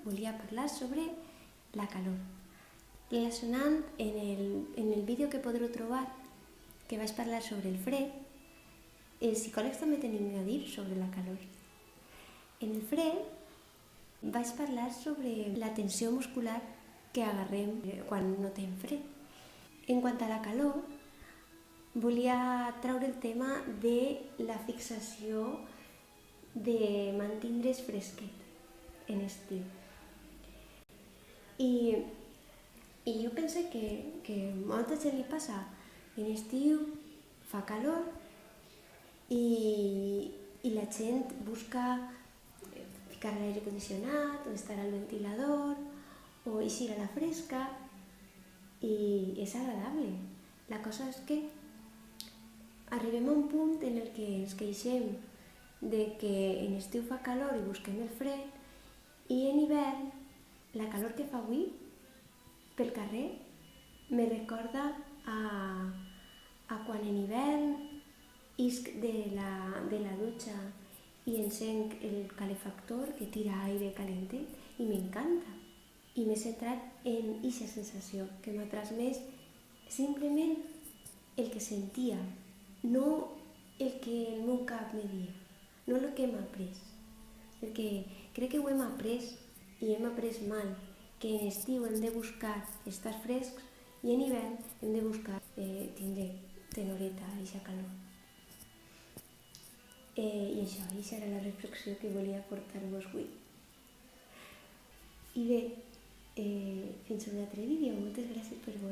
volia parlar sobre la calor. Relacionant en el vídeo que podreu trobar, que vaig parlar sobre el fred, els psicòlegs també tenim a dir sobre la calor. En el fred vaig parlar sobre la tensió muscular que agarrem quan notem fred. En quant a la calor, volia treure el tema de la fixació de mantindre's fresquet en estiu. I jo penso que molta gent li passa. En estiu fa calor i la gent busca ficar l'aire condicionat o estar al ventilador o eixir a la fresca i és agradable. La cosa és que arribem a un punt en el que ens queixem de que en estiu fa calor i busquem el fred i en hivern la calor que fa avui pel carrer me recorda a quan en hivern isc de la dutxa i encenc el calefactor que tira aire calentet i m'encanta. I m'he centrat en aquesta sensació que m'ha transmès simplement el que sentia, no el que el meu cap me dia, no el que hem après. Perquè crec que ho hem après i hem après mal, que en estiu hem de buscar estar frescs i en hivern hem de buscar tindre tenoreta i aquesta calor. I això, aquesta era la reflexió que volia portar-vos avui. I bé, fins a un altre vídeo. Moltes gràcies per veure.